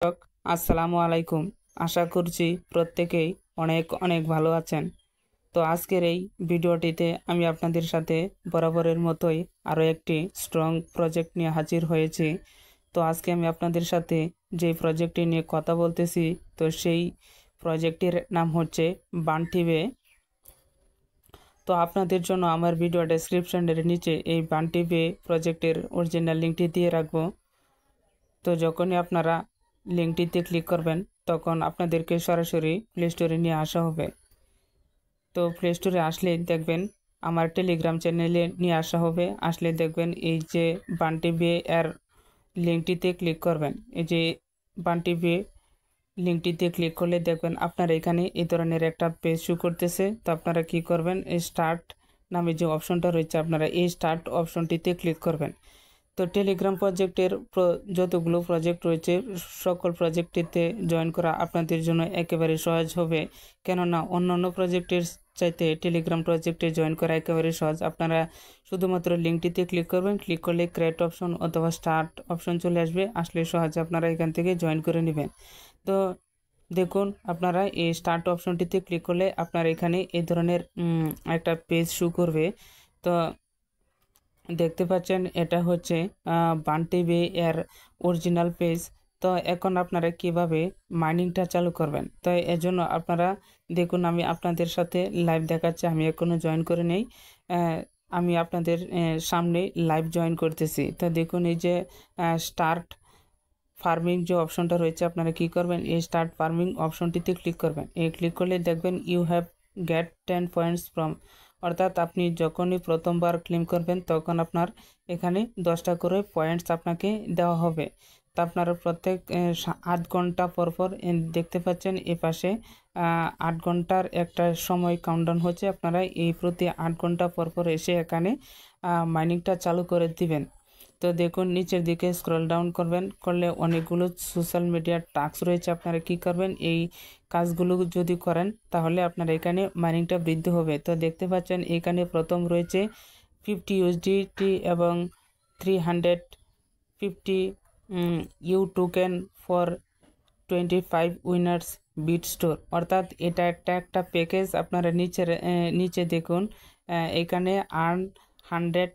দর্শক, আসসালামু আলাইকুম। আশা করছি প্রত্যেকেই অনেক অনেক ভালো আছেন। তো আজকের এই ভিডিওটিতে আমি আপনাদের সাথে বরাবরের মতোই আরও একটি স্ট্রং প্রজেক্ট নিয়ে হাজির হয়েছি। তো আজকে আমি আপনাদের সাথে যে প্রজেক্টটি নিয়ে কথা বলতেছি, তো সেই প্রজেক্টটির নাম হচ্ছে বান্টিবে। তো আপনাদের জন্য আমার ভিডিও ডেসক্রিপশনের নিচে এই বান্টিবে প্রজেক্টের অরিজিনাল লিঙ্কটি দিয়ে রাখবো। তো যখনই আপনারা লিঙ্কটিতে ক্লিক করবেন তখন আপনাদেরকে সরাসরি প্লে স্টোরে নিয়ে আসা হবে। তো প্লে স্টোরে আসলে দেখবেন আমার টেলিগ্রাম চ্যানেলে নিয়ে আসা হবে। আসলে দেখবেন এই যে বান্টিবে এর লিঙ্কটিতে ক্লিক করবেন। এই যে বান্টিবে লিঙ্কটিতে ক্লিক করলে দেখবেন আপনার এখানে এই ধরনের একটা পেজ শো করতেছে। তো আপনারা কি করবেন, এই স্টার্ট নামে যে অপশনটা রয়েছে আপনারা এই স্টার্ট অপশনটিতে ক্লিক করবেন। তো টেলিগ্রাম প্রজেক্টের যতগুলো প্রজেক্ট রয়েছে সকল প্রজেক্টটিতে জয়েন করা আপনাদের জন্য একেবারে সহজ হবে, কেননা অন্যান্য প্রজেক্টের চাইতে টেলিগ্রাম প্রজেক্টে জয়েন করা একেবারে সহজ। আপনারা শুধুমাত্র লিঙ্কটিতে ক্লিক করবেন, ক্লিক করলে ক্রিয়েট অপশন অথবা স্টার্ট অপশন চলে আসবে। আসলে সহজে আপনারা এখান থেকে জয়েন করে নেবেন। তো দেখুন, আপনারা এই স্টার্ট অপশনটিতে ক্লিক করলে আপনার এখানে এই ধরনের একটা পেজ শো করবে। তো দেখতে পাচ্ছেন এটা হচ্ছে বান্টিবে এর অরিজিনাল পেজ। তো এখন আপনারা কিভাবে মাইনিংটা চালু করবেন, তো এর জন্য আপনারা দেখুন, আমি আপনাদের সাথে লাইভ দেখাচ্ছি। আমি এখনো জয়েন করে নেই, আমি আপনাদের সামনে লাইভ জয়েন করতেছি। তো দেখুন, এই যে স্টার্ট ফার্মিং যে অপশনটা রয়েছে আপনারা কি করবেন, এই স্টার্ট ফার্মিং অপশনটিতে ক্লিক করবেন। এই ক্লিক করলে দেখবেন you have get 10 points from, অর্থাৎ আপনি যখনই প্রথমবার ক্লেম করবেন তখন আপনার এখানে 10টা করে পয়েন্টস আপনাকে দেওয়া হবে। তা আপনারা প্রত্যেক 8 ঘন্টা পরপর দেখতে পাচ্ছেন এ পাশে 8 ঘন্টার একটা সময় কাউন্টডাউন হচ্ছে। আপনারা এই প্রতি 8 ঘন্টা পরপর এসে এখানে মাইনিংটা চালু করে দিবেন। তো দেখুন, নিচের দিকে স্ক্রল ডাউন করবেন, করলে অনেকগুলো সোশ্যাল মিডিয়ার টাস্ক রয়েছে। আপনারা কি করবেন, এই কাজগুলো যদি করেন তাহলে আপনার এখানে মাইনিংটা বৃদ্ধি হবে। তো দেখতে পাচ্ছেন এখানে প্রথম রয়েছে 50 USDT এবং 350 U token for 25 winners bit store, অর্থাৎ এটা একটা প্যাকেজ। আপনারা নিচে দেখুন এখানে আর্ন 100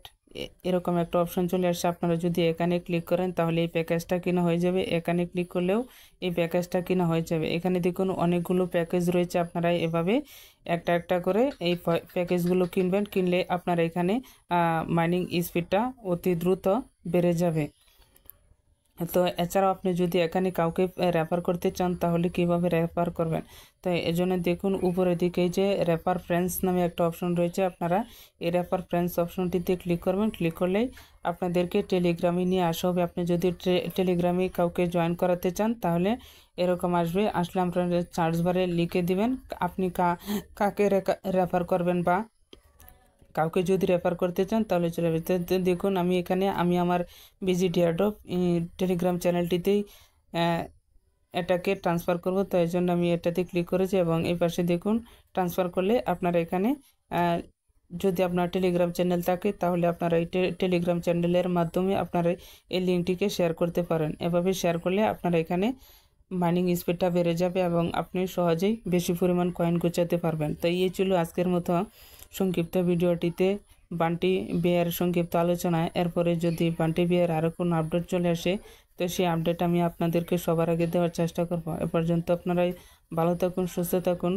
এরকম একটা অপশন চলে আসছে। আপনারা যদি এখানে ক্লিক করেন তাহলে এই প্যাকেজটা কিনা হয়ে যাবে। এখানে ক্লিক করলেও এই প্যাকেজটা কিনা হয়ে যাবে। এখানে দেখুন অনেকগুলো প্যাকেজ রয়েছে। আপনারা এভাবে একটা একটা করে এই প্যাকেজগুলো কিনবেন। কিনলে আপনার এখানে মাইনিং স্পিডটা অতি দ্রুত বেড়ে যাবে। তো এছাড়াও আপনি যদি এখানে কাউকে রেফার করতে চান তাহলে কিভাবে রেফার করবেন, তো এজন্য দেখুন উপরের দিকে যে রেফার ফ্রেন্ডস নামে একটা অপশন রয়েছে। আপনারা এই রেফার ফ্রেন্ডস অপশনটিতে ক্লিক করবেন। ক্লিক করলেই আপনাদেরকে টেলিগ্রামে নিয়ে আসা হবে। আপনি যদি টেলিগ্রামে কাউকে জয়েন করাতে চান তাহলে এরকম আসবে। আসলে আপনারা সার্চ বারে লিখে দিবেন আপনি কাকে রেফার করবেন, বা কাউকে যদি রেফার করতে চান তাহলে চলে যাবে। তো দেখুন আমি আমার বিজিটি অ্যাডপ টেলিগ্রাম চ্যানেলটিতেই এটাকে ট্রান্সফার করব। তো এই জন্য আমি এটাতে ক্লিক করেছি এবং এই পাশে দেখুন ট্রান্সফার করলে আপনারা এখানে যদি আপনার টেলিগ্রাম চ্যানেল থাকে তাহলে আপনারা এই টেলিগ্রাম চ্যানেলের মাধ্যমে আপনারা এই লিঙ্কটিকে শেয়ার করতে পারেন। এভাবে শেয়ার করলে আপনারা এখানে মাইনিং স্পিডটা বেড়ে যাবে এবং আপনি সহজেই বেশি পরিমাণ কয়েন গোছাতে পারবেন। তো এই ছিল আজকের মতো সংক্ষিপ্ত ভিডিওটিতে বান্টিবে এর সংক্ষিপ্ত আলোচনায়। এরপরে যদি বান্টিবে এর আরও কোনো আপডেট চলে আসে তো সেই আপডেট আমি আপনাদেরকে সবার আগে দেওয়ার চেষ্টা করব। এ পর্যন্ত আপনারাই ভালো থাকুন, সুস্থ থাকুন।